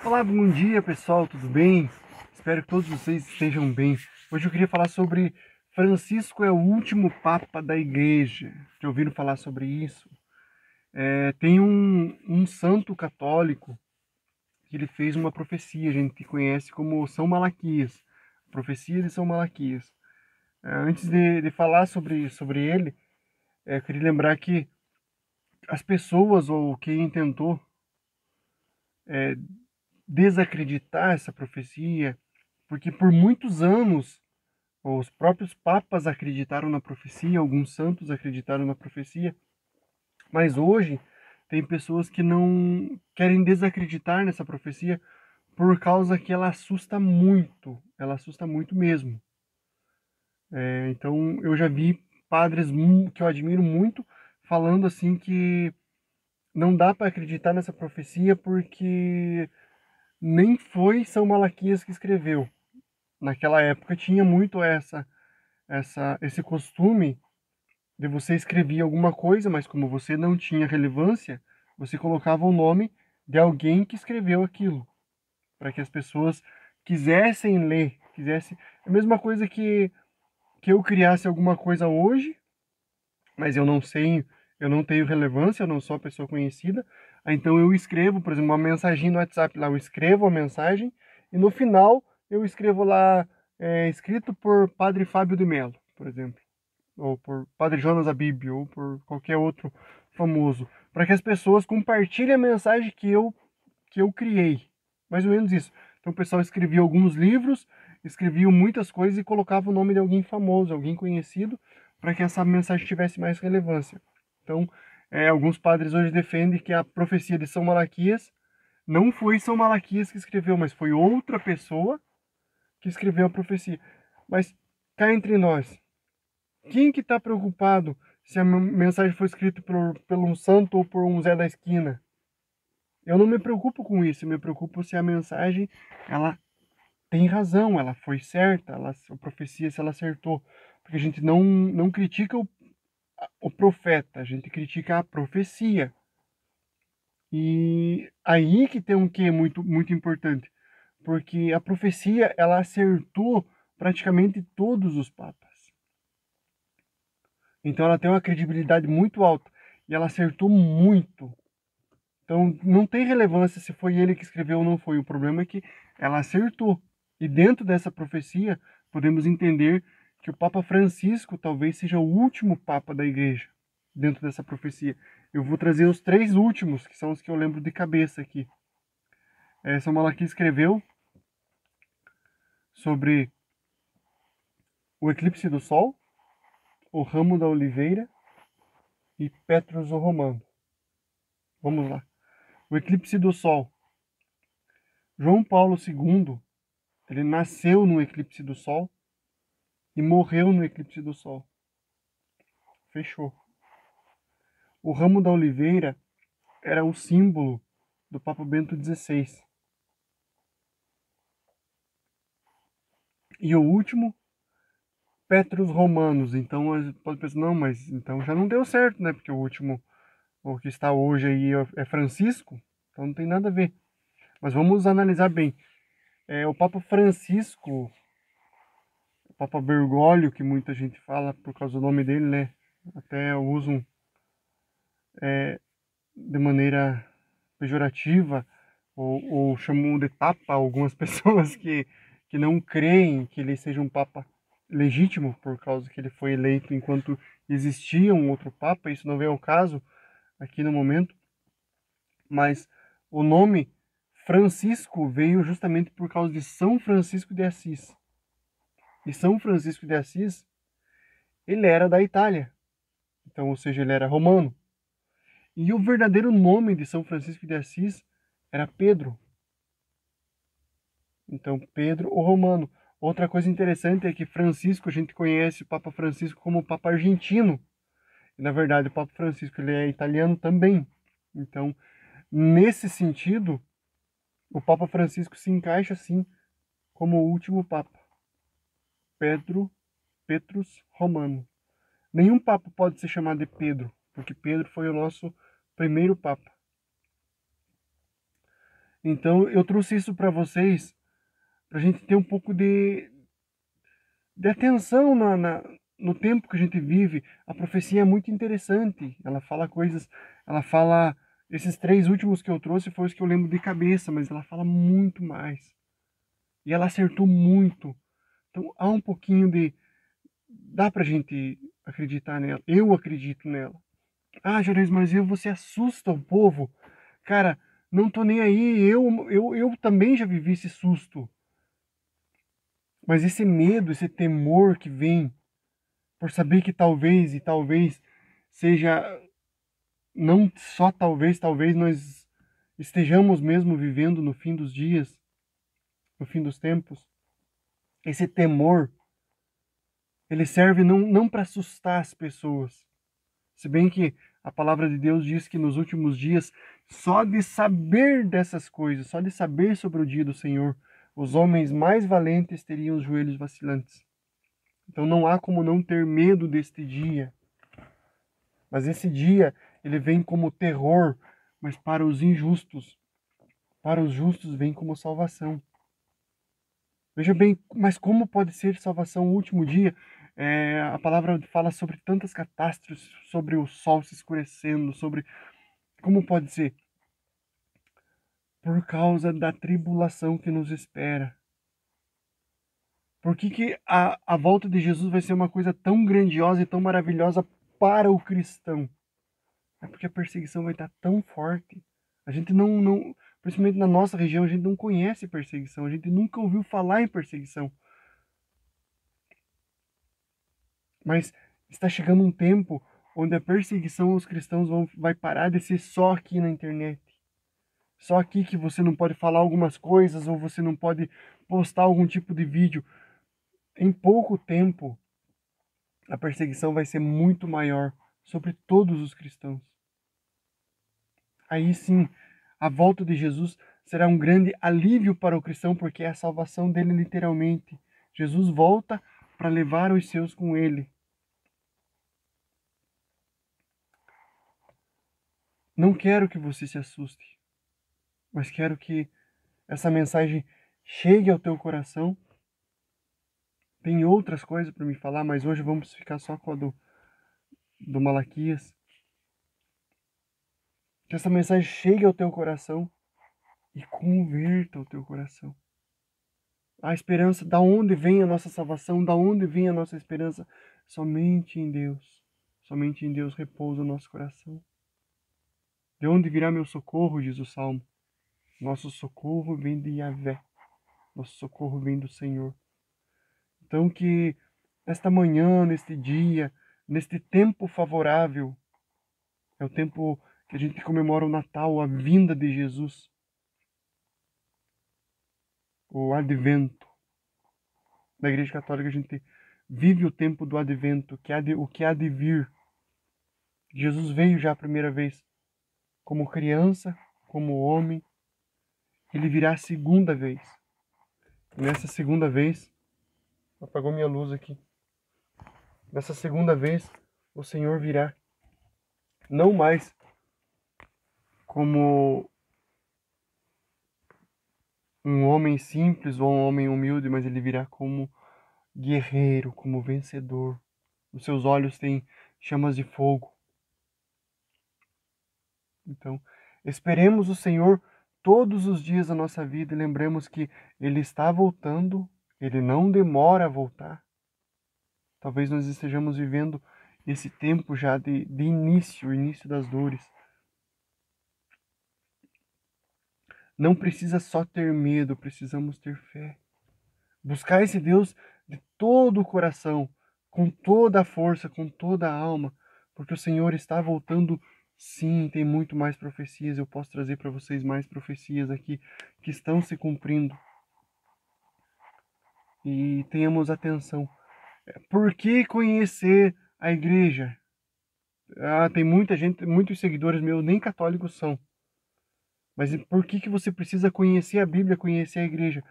Olá, bom dia pessoal, tudo bem? Espero que todos vocês estejam bem. Hoje eu queria falar sobre Francisco é o último Papa da Igreja. Já ouviram falar sobre isso? Tem um santo católico que ele fez uma profecia, a gente conhece como São Malaquias, profecia de São Malaquias. Antes de falar sobre ele, eu queria lembrar que as pessoas ou quem tentou desacreditar essa profecia, porque por muitos anos os próprios papas acreditaram na profecia, alguns santos acreditaram na profecia, mas hoje tem pessoas que não querem desacreditar nessa profecia por causa que ela assusta muito mesmo. Então eu já vi padres que eu admiro muito falando assim que não dá para acreditar nessa profecia porque nem foi São Malaquias que escreveu. Naquela época tinha muito esse costume de você escrever alguma coisa, mas como você não tinha relevância, você colocava o nome de alguém que escreveu aquilo, para que as pessoas quisessem ler, quisessem. É a mesma coisa que eu criasse alguma coisa hoje, mas eu não sei, eu não tenho relevância, eu não sou a pessoa conhecida, então eu escrevo, por exemplo, uma mensagem no WhatsApp lá, eu escrevo a mensagem e no final eu escrevo lá, escrito por Padre Fábio de Mello, por exemplo, ou por Padre Jonas Abib, ou por qualquer outro famoso, para que as pessoas compartilhem a mensagem que eu criei. Mais ou menos isso. Então o pessoal escrevia alguns livros, escrevia muitas coisas e colocava o nome de alguém famoso, alguém conhecido, para que essa mensagem tivesse mais relevância. Então, alguns padres hoje defendem que a profecia de São Malaquias não foi São Malaquias que escreveu, mas foi outra pessoa que escreveu a profecia. Mas cá entre nós, quem que está preocupado se a mensagem foi escrita por um santo ou por um Zé da esquina? Eu não me preocupo com isso, eu me preocupo se a mensagem ela tem razão, ela foi certa, a profecia se ela acertou. Porque a gente não critica o profeta, a gente critica a profecia. E aí que tem um quê muito importante, porque a profecia ela acertou praticamente todos os papas. Então ela tem uma credibilidade muito alta e ela acertou muito. Então não tem relevância se foi ele que escreveu ou não foi. O problema é que ela acertou. E dentro dessa profecia, podemos entender que o Papa Francisco talvez seja o último Papa da Igreja, dentro dessa profecia. Eu vou trazer os três últimos, que são os que eu lembro de cabeça aqui. São Malaquias escreveu sobre o eclipse do Sol, o ramo da oliveira e Petrus o Romano. Vamos lá. O eclipse do Sol. João Paulo II, ele nasceu no eclipse do Sol e morreu no eclipse do Sol. Fechou. O ramo da oliveira era o símbolo do Papa Bento XVI. E o último, Petrus Romanos. Então, pode pensar, não, mas então já não deu certo, né? Porque o último, o que está hoje aí é Francisco, então não tem nada a ver. Mas vamos analisar bem. O Papa Francisco, o Papa Bergoglio, que muita gente fala por causa do nome dele, né? Até usam de maneira pejorativa ou chamam de Papa algumas pessoas que não creem que ele seja um Papa legítimo por causa que ele foi eleito enquanto existia um outro Papa. Isso não vem ao caso aqui no momento, mas o nome Francisco veio justamente por causa de São Francisco de Assis. E São Francisco de Assis, ele era da Itália, então, ou seja, ele era romano. E o verdadeiro nome de São Francisco de Assis era Pedro. Então, Pedro o Romano. Outra coisa interessante é que Francisco, a gente conhece o Papa Francisco como o Papa argentino. E, na verdade, o Papa Francisco ele é italiano também. Então, nesse sentido, o Papa Francisco se encaixa, sim, como o último Papa. Pedro, Petrus Romano. Nenhum Papa pode ser chamado de Pedro, porque Pedro foi o nosso primeiro Papa. Então, eu trouxe isso para vocês, para a gente ter um pouco de atenção no tempo que a gente vive. A profecia é muito interessante. Ela fala coisas, ela fala. Esses três últimos que eu trouxe foi os que eu lembro de cabeça, mas ela fala muito mais. E ela acertou muito. Então há um pouquinho de. Dá pra gente acreditar nela. Eu acredito nela. Ah, Juarez, mas você assusta o povo. Cara, não tô nem aí. Eu também já vivi esse susto. Mas esse medo, esse temor que vem por saber que talvez e talvez seja, não só talvez nós estejamos mesmo vivendo no fim dos dias, no fim dos tempos. Esse temor, ele serve não para assustar as pessoas. Se bem que a palavra de Deus diz que nos últimos dias, só de saber dessas coisas, só de saber sobre o dia do Senhor, os homens mais valentes teriam os joelhos vacilantes. Então não há como não ter medo deste dia. Mas esse dia, ele vem como terror, mas para os injustos. Para os justos vem como salvação. Veja bem, mas como pode ser salvação o último dia? A palavra fala sobre tantas catástrofes, sobre o sol se escurecendo, sobre... Como pode ser? Por causa da tribulação que nos espera. Por que a volta de Jesus vai ser uma coisa tão grandiosa e tão maravilhosa para o cristão? É porque a perseguição vai estar tão forte. A gente não, principalmente na nossa região, a gente não conhece perseguição, a gente nunca ouviu falar em perseguição. Mas está chegando um tempo onde a perseguição aos cristãos vai parar de ser só aqui na internet. Só aqui que você não pode falar algumas coisas ou você não pode postar algum tipo de vídeo. Em pouco tempo, a perseguição vai ser muito maior sobre todos os cristãos. Aí sim, a volta de Jesus será um grande alívio para o cristão, porque é a salvação dele literalmente. Jesus volta para levar os seus com ele. Não quero que você se assuste, mas quero que essa mensagem chegue ao teu coração. Tem outras coisas para me falar, mas hoje vamos ficar só com a do Malaquias. Que essa mensagem chegue ao teu coração e converta o teu coração. A esperança, da onde vem a nossa salvação, da onde vem a nossa esperança? Somente em Deus. Somente em Deus repousa o nosso coração. De onde virá meu socorro, diz o Salmo? Nosso socorro vem de Yahvé. Nosso socorro vem do Senhor. Então que nesta manhã, neste dia, neste tempo favorável, é o tempo que a gente comemora o Natal, a vinda de Jesus, o Advento. Na Igreja Católica a gente vive o tempo do Advento, o que há de vir. Jesus veio já a primeira vez como criança, como homem. Ele virá a segunda vez. E nessa segunda vez, apagou minha luz aqui. Nessa segunda vez, o Senhor virá não mais como um homem simples ou um homem humilde, mas ele virá como guerreiro, como vencedor. Os seus olhos têm chamas de fogo. Então, esperemos o Senhor todos os dias da nossa vida e lembremos que Ele está voltando, Ele não demora a voltar. Talvez nós estejamos vivendo esse tempo já de início, o início das dores. Não precisa só ter medo, precisamos ter fé. Buscar esse Deus de todo o coração, com toda a força, com toda a alma, porque o Senhor está voltando. Sim, tem muito mais profecias. Eu posso trazer para vocês mais profecias aqui que estão se cumprindo. E tenhamos atenção. Por que conhecer a igreja? Tem muita gente, muitos seguidores meus nem católicos são. Mas por que você precisa conhecer a Bíblia, conhecer a igreja?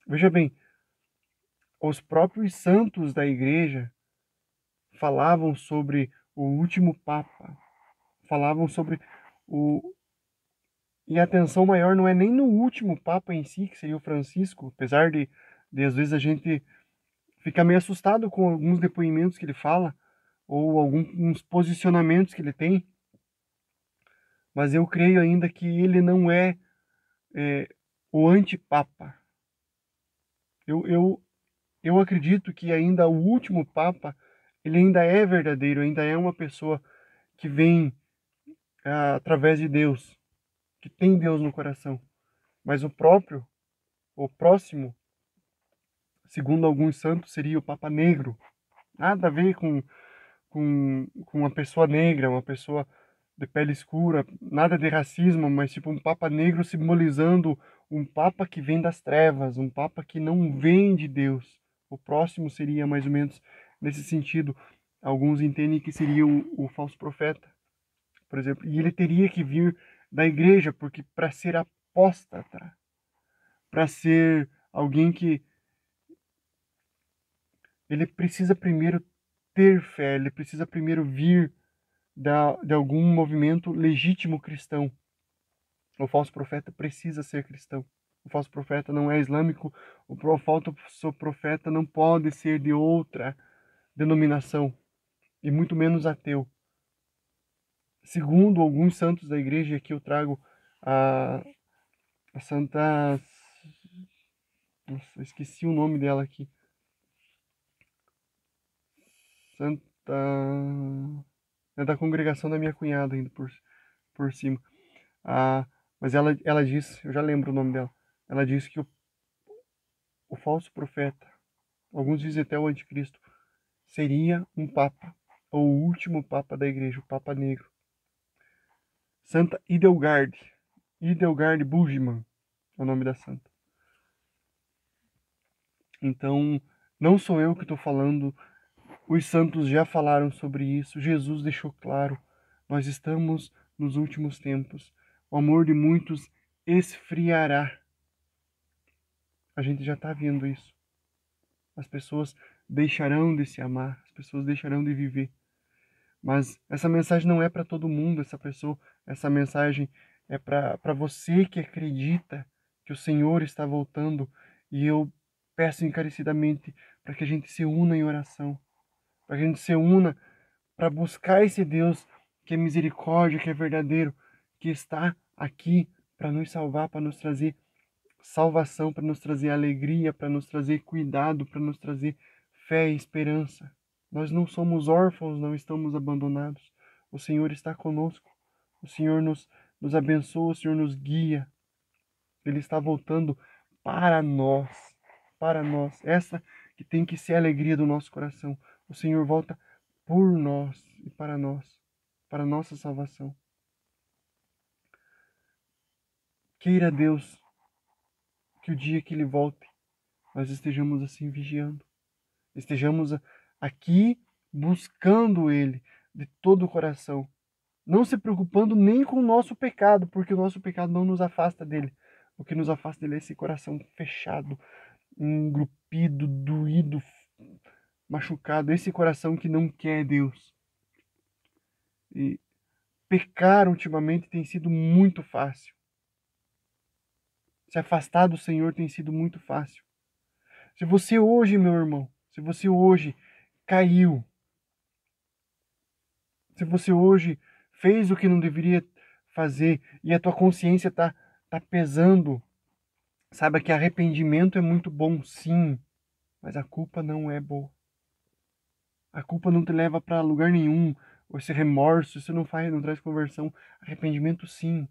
Veja bem, os próprios santos da igreja falavam sobre o último Papa, falavam sobre o E a atenção maior não é nem no último Papa em si, que seria o Francisco, apesar de às vezes a gente ficar meio assustado com alguns depoimentos que ele fala, ou alguns posicionamentos que ele tem, mas eu creio ainda que ele não é o antipapa. Eu acredito que ainda o último Papa, ele ainda é verdadeiro, ainda é uma pessoa que vem através de Deus, que tem Deus no coração. Mas o próximo, segundo alguns santos, seria o Papa Negro. Nada a ver com uma pessoa negra, uma pessoa de pele escura, nada de racismo, mas tipo um Papa Negro simbolizando um Papa que vem das trevas, um Papa que não vem de Deus. O próximo seria mais ou menos nesse sentido. Alguns entendem que seria o falso profeta, por exemplo, e ele teria que vir da igreja, porque para ser apóstata, para ser alguém que ele precisa primeiro ter fé, ele precisa primeiro vir de algum movimento legítimo cristão. O falso profeta precisa ser cristão. O falso profeta não é islâmico, o falso profeta não pode ser de outra denominação, e muito menos ateu. Segundo alguns santos da igreja, aqui eu trago a, a Santa... Nossa, esqueci o nome dela aqui. Santa... É da congregação da minha cunhada, ainda por cima. Mas ela disse, eu já lembro o nome dela, ela disse que o falso profeta, alguns dizem até o anticristo, seria um papa, ou o último papa da igreja, o Papa Negro. Santa Idelgarde Bulgman é o nome da santa. Então, não sou eu que estou falando, os santos já falaram sobre isso, Jesus deixou claro, nós estamos nos últimos tempos, o amor de muitos esfriará. A gente já está vendo isso. As pessoas deixarão de se amar, as pessoas deixarão de viver. Mas essa mensagem não é para todo mundo, essa mensagem é para você que acredita que o Senhor está voltando. E eu peço encarecidamente para que a gente se una em oração, para que a gente se una para buscar esse Deus que é misericórdia, que é verdadeiro, que está aqui para nos salvar, para nos trazer salvação, para nos trazer alegria, para nos trazer cuidado, para nos trazer fé e esperança. Nós não somos órfãos, não estamos abandonados. O Senhor está conosco. O Senhor nos abençoa, o Senhor nos guia. Ele está voltando para nós. Para nós. Essa que tem que ser a alegria do nosso coração. O Senhor volta por nós e para nós. Para a nossa salvação. Queira Deus que o dia que Ele volte, nós estejamos assim vigiando. Estejamos aqui buscando Ele de todo o coração. Não se preocupando nem com o nosso pecado, porque o nosso pecado não nos afasta dele. O que nos afasta dele é esse coração fechado, engrupido, doído, machucado. Esse coração que não quer Deus. E pecar ultimamente tem sido muito fácil. Se afastar do Senhor tem sido muito fácil. Se você hoje, meu irmão, se você hoje caiu, se você hoje fez o que não deveria fazer e a tua consciência tá pesando, saiba que arrependimento é muito bom, sim, mas a culpa não é boa. A culpa não te leva para lugar nenhum. Esse remorso, isso não traz conversão. Arrependimento, sim.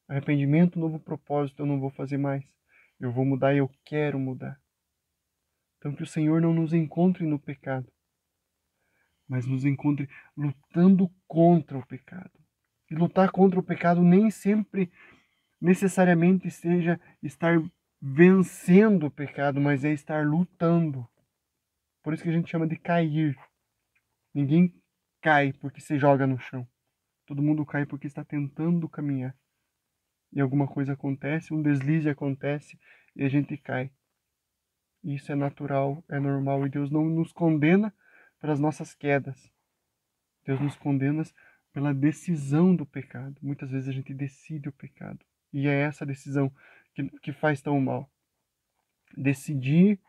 Arrependimento, novo propósito, eu não vou fazer mais. Eu vou mudar e eu quero mudar. Então que o Senhor não nos encontre no pecado, mas nos encontre lutando contra o pecado. E lutar contra o pecado nem sempre necessariamente seja estar vencendo o pecado, mas é estar lutando. Por isso que a gente chama de cair. Ninguém cai porque se joga no chão. Todo mundo cai porque está tentando caminhar. E alguma coisa acontece, um deslize acontece e a gente cai. Isso é natural, é normal. E Deus não nos condena pelas nossas quedas. Deus nos condena pela decisão do pecado. Muitas vezes a gente decide o pecado. E é essa decisão que faz tão mal. Decidir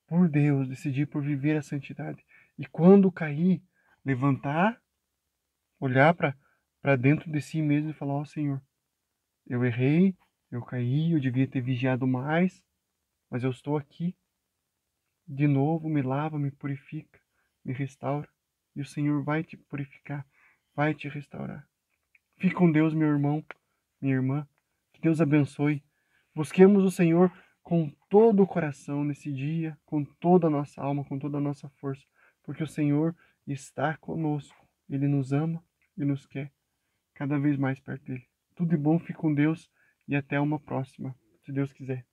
por Deus, decidir por viver a santidade. E quando cair, levantar, olhar para dentro de si mesmo e falar: ó Senhor, eu errei, eu caí, eu devia ter vigiado mais, mas eu estou aqui. De novo, me lava, me purifica, me restaura. E o Senhor vai te purificar, vai te restaurar. Fique com Deus, meu irmão, minha irmã. Que Deus abençoe. Busquemos o Senhor com todo o coração nesse dia, com toda a nossa alma, com toda a nossa força, porque o Senhor está conosco. Ele nos ama e nos quer cada vez mais perto dele. Tudo de bom, fique com Deus e até uma próxima, se Deus quiser.